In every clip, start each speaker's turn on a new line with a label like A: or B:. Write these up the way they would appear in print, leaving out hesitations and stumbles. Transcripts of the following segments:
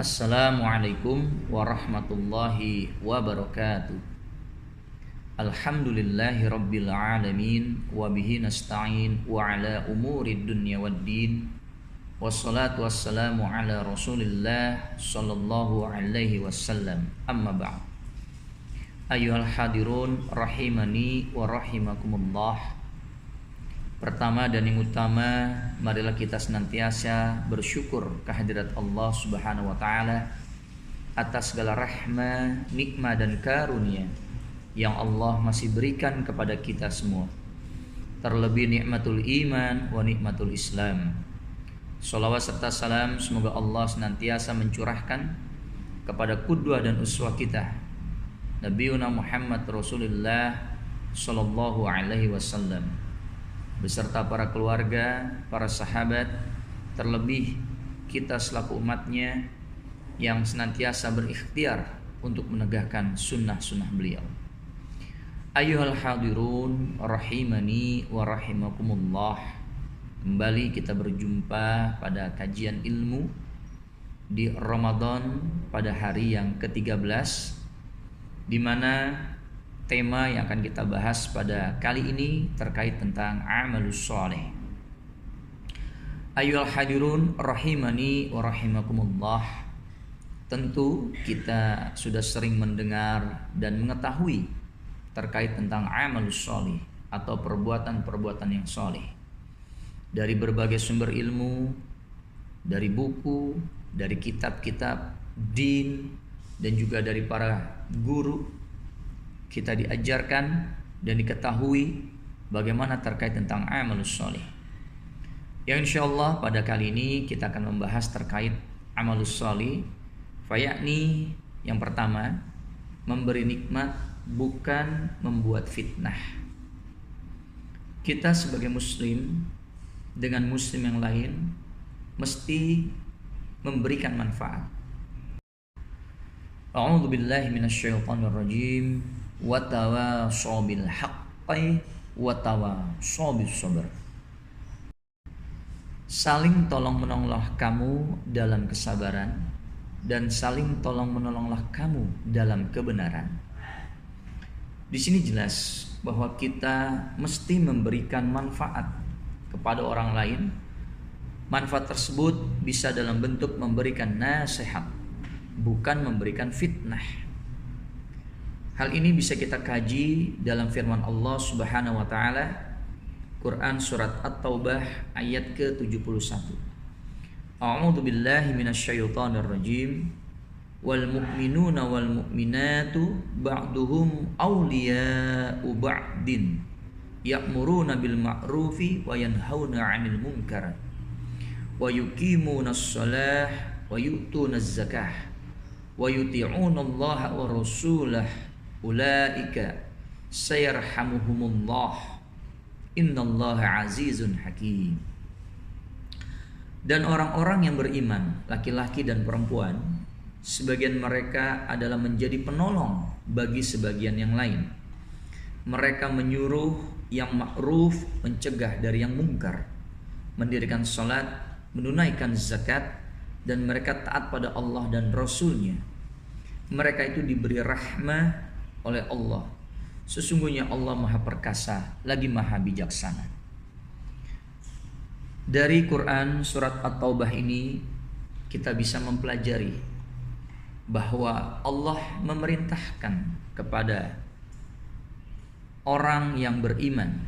A: Assalamualaikum warahmatullahi wabarakatuh. Alhamdulillahi rabbil alamin. Wabihi nasta'in wa ala umuri dunya waddin. Wassalatu wassalamu ala rasulillah sallallahu alaihi wasallam. Amma ba'd. Ayuhal hadirun rahimani wa rahimakumullah. Pertama dan yang utama, marilah kita senantiasa bersyukur kehadirat Allah Subhanahu wa taala atas segala rahmah, nikmat dan karunia yang Allah masih berikan kepada kita semua. Terlebih nikmatul iman wa nikmatul Islam. Shalawat serta salam semoga Allah senantiasa mencurahkan kepada qudwah dan uswah kita, Nabiuna Muhammad Rasulullah sallallahu alaihi wasallam, beserta para keluarga, para sahabat, terlebih kita selaku umatnya yang senantiasa berikhtiar untuk menegakkan sunnah-sunnah beliau. Ayyuhal hadirun rahimani wa rahimakumullah. Kembali kita berjumpa pada kajian ilmu di Ramadan pada hari yang ke-13, di mana tema yang akan kita bahas pada kali ini terkait tentang amalus sholeh. Ayyuhal hadirun rahimani wa rahimakumullah. Tentu kita sudah sering mendengar dan mengetahui terkait tentang amalus sholeh atau perbuatan-perbuatan yang sholeh dari berbagai sumber ilmu, dari buku, dari kitab-kitab din, dan juga dari para guru. Kita diajarkan dan diketahui bagaimana terkait tentang amalus sholeh. Yang insyaallah pada kali ini kita akan membahas terkait amalus sholeh, yakni yang pertama, memberi nikmat bukan membuat fitnah. Kita sebagai muslim dengan muslim yang lain mesti memberikan manfaat. A'udzu billahi minasyaitonir rajim. Watawasau bil haqqi watawasau bis sabr. Saling tolong menolonglah kamu dalam kesabaran dan saling tolong menolonglah kamu dalam kebenaran. Di sini jelas bahwa kita mesti memberikan manfaat kepada orang lain. Manfaat tersebut bisa dalam bentuk memberikan nasihat, bukan memberikan fitnah. Hal ini bisa kita kaji dalam firman Allah Subhanahu wa taala, Quran surat At-Taubah ayat ke-71. A'udzu billahi minasyaitonir rajim. Wal mu'minuna wal mu'minatu ba'duhum awliya'u ba'din ya'muruna bil ma'rufi wa yanhauna 'anil munkar wa yuqimunas shalah wa yu'tunaz zakah wa yuti'unallaha wa rasulahu ulaika sayarhamuhumullah innallaha azizun hakim. Dan orang-orang yang beriman, laki-laki dan perempuan, sebagian mereka adalah menjadi penolong bagi sebagian yang lain. Mereka menyuruh yang ma'ruf, mencegah dari yang mungkar, mendirikan salat, menunaikan zakat, dan mereka taat pada Allah dan Rasul-Nya. Mereka itu diberi rahmah oleh Allah. Sesungguhnya Allah Maha Perkasa lagi Maha Bijaksana. Dari Quran surat At-Taubah ini kita bisa mempelajari bahwa Allah memerintahkan kepada orang yang beriman,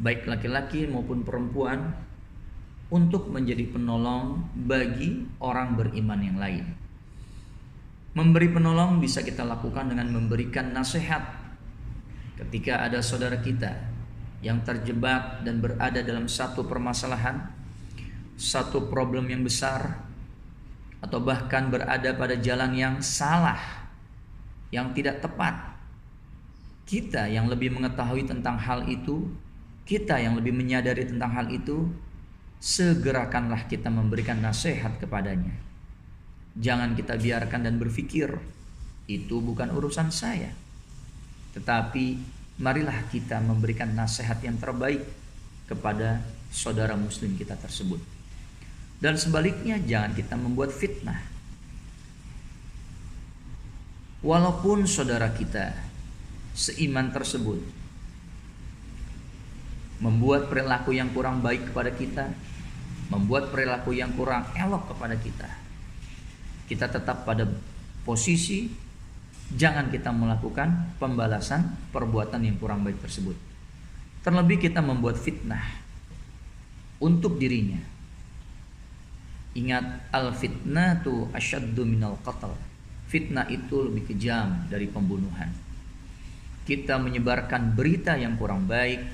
A: baik laki-laki maupun perempuan, untuk menjadi penolong bagi orang beriman yang lain. Memberi penolong bisa kita lakukan dengan memberikan nasihat. Ketika ada saudara kita yang terjebak dan berada dalam satu permasalahan, satu problem yang besar, atau bahkan berada pada jalan yang salah, yang tidak tepat, kita yang lebih mengetahui tentang hal itu, kita yang lebih menyadari tentang hal itu, segerakanlah kita memberikan nasihat kepadanya. Jangan kita biarkan dan berpikir itu bukan urusan saya. Tetapi marilah kita memberikan nasihat yang terbaik kepada saudara muslim kita tersebut. Dan sebaliknya jangan kita membuat fitnah. Walaupun saudara kita seiman tersebut membuat perilaku yang kurang baik kepada kita, membuat perilaku yang kurang elok kepada kita, kita tetap pada posisi jangan kita melakukan pembalasan perbuatan yang kurang baik tersebut. Terlebih kita membuat fitnah untuk dirinya. Ingat, al-fitnatu asyaddu minal qatl. Fitnah itu lebih kejam dari pembunuhan. Kita menyebarkan berita yang kurang baik,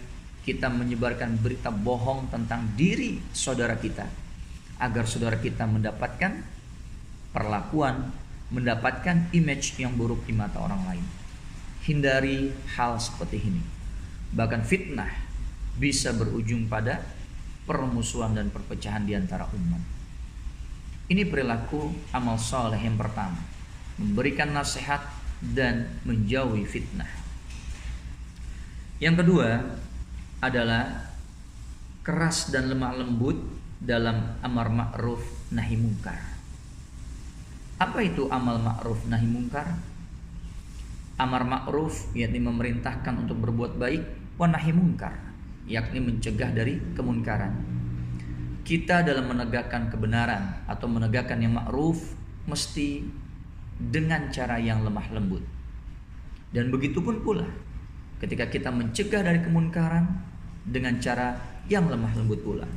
A: kita menyebarkan berita bohong tentang diri saudara kita, agar saudara kita mendapatkan perlakuan, mendapatkan image yang buruk di mata orang lain. Hindari hal seperti ini. Bahkan fitnah bisa berujung pada permusuhan dan perpecahan di antara umat. Ini perilaku amal soleh yang pertama, memberikan nasihat dan menjauhi fitnah. Yang kedua adalah keras dan lemah lembut dalam amar ma'ruf nahi mungkar. Apa itu amal ma'ruf nahi mungkar? Amar ma'ruf yakni memerintahkan untuk berbuat baik, wa nahi mungkar yakni mencegah dari kemunkaran. Kita dalam menegakkan kebenaran atau menegakkan yang ma'ruf mesti dengan cara yang lemah lembut. Dan begitu pun pula ketika kita mencegah dari kemunkaran dengan cara yang lemah lembut pula.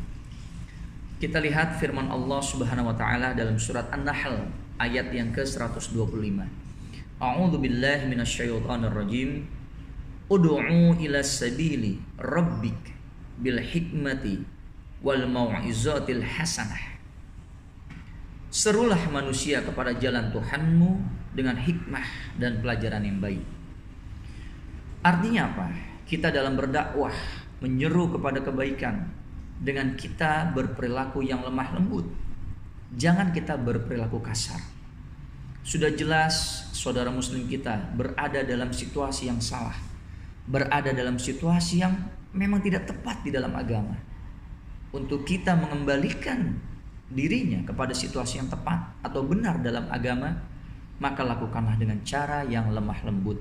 A: Kita lihat firman Allah Subhanahu wa taala dalam surat An-Nahl ayat yang ke-125. A'udzu billahi minasyaitonir rajim. Ud'u ila sabili rabbik bil hikmati wal mau'izatil hasanah. Serulah manusia kepada jalan Tuhanmu dengan hikmah dan pelajaran yang baik. Artinya apa? Kita dalam berdakwah menyeru kepada kebaikan dengan kita berperilaku yang lemah lembut. Jangan kita berperilaku kasar. Sudah jelas saudara muslim kita berada dalam situasi yang salah, berada dalam situasi yang memang tidak tepat di dalam agama. Untuk kita mengembalikan dirinya kepada situasi yang tepat atau benar dalam agama, maka lakukanlah dengan cara yang lemah lembut.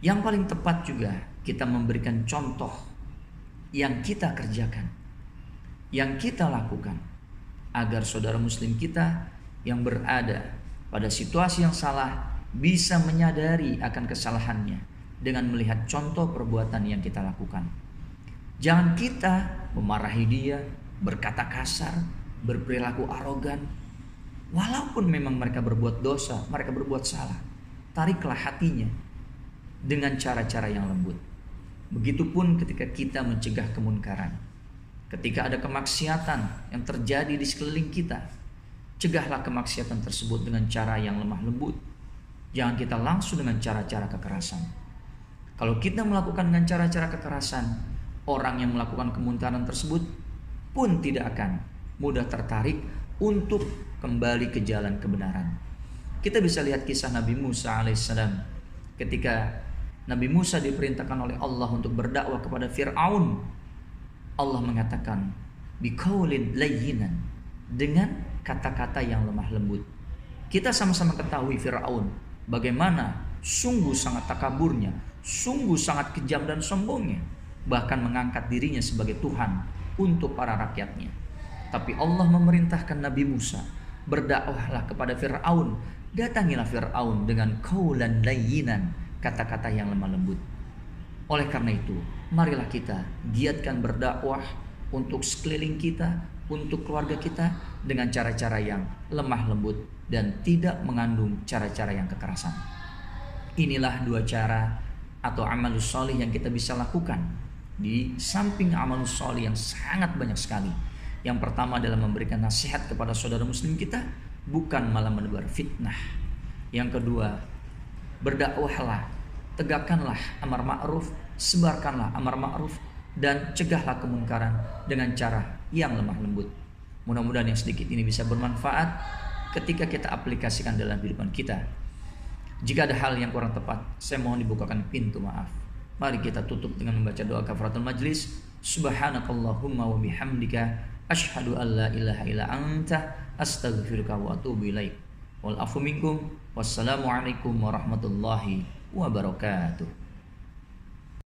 A: Yang paling tepat juga kita memberikan contoh yang kita kerjakan, yang kita lakukan, agar saudara muslim kita yang berada pada situasi yang salah bisa menyadari akan kesalahannya dengan melihat contoh perbuatan yang kita lakukan. Jangan kita memarahi dia, berkata kasar, berperilaku arogan. Walaupun memang mereka berbuat dosa, mereka berbuat salah, tariklah hatinya dengan cara-cara yang lembut. Begitupun ketika kita mencegah kemunkaran. Ketika ada kemaksiatan yang terjadi di sekeliling kita, cegahlah kemaksiatan tersebut dengan cara yang lemah lembut. Jangan kita langsung dengan cara-cara kekerasan. Kalau kita melakukan dengan cara-cara kekerasan, orang yang melakukan kemunkaran tersebut pun tidak akan mudah tertarik untuk kembali ke jalan kebenaran. Kita bisa lihat kisah Nabi Musa alaihissalam. Ketika Nabi Musa diperintahkan oleh Allah untuk berdakwah kepada Fir'aun, Allah mengatakan biqaulin layyinan, dengan kata-kata yang lemah lembut. Kita sama-sama ketahui Fir'aun bagaimana sungguh sangat takaburnya, sungguh sangat kejam dan sombongnya, bahkan mengangkat dirinya sebagai Tuhan untuk para rakyatnya. Tapi Allah memerintahkan Nabi Musa, berdakwahlah kepada Fir'aun. Datangilah Fir'aun dengan qaulan layyinan, kata-kata yang lemah lembut. Oleh karena itu, marilah kita giatkan berdakwah untuk sekeliling kita, untuk keluarga kita dengan cara-cara yang lemah lembut dan tidak mengandung cara-cara yang kekerasan. Inilah dua cara atau amalus sholih yang kita bisa lakukan di samping amalus sholih yang sangat banyak sekali. Yang pertama adalah memberikan nasihat kepada saudara muslim kita, bukan malah menebar fitnah. Yang kedua, berdakwahlah, tegakkanlah amar ma'ruf, sebarkanlah amar ma'ruf, dan cegahlah kemungkaran dengan cara yang lemah lembut. Mudah-mudahan yang sedikit ini bisa bermanfaat ketika kita aplikasikan dalam kehidupan kita. Jika ada hal yang kurang tepat, saya mohon dibukakan pintu maaf. Mari kita tutup dengan membaca doa kafaratul majlis. Subhanakallahumma wa bihamdika asyhadu an la ilaha illa anta astaghfiruka wa atubu ilaik. wal afu minkum. Wassalamualaikum warahmatullahi wabarakatuh.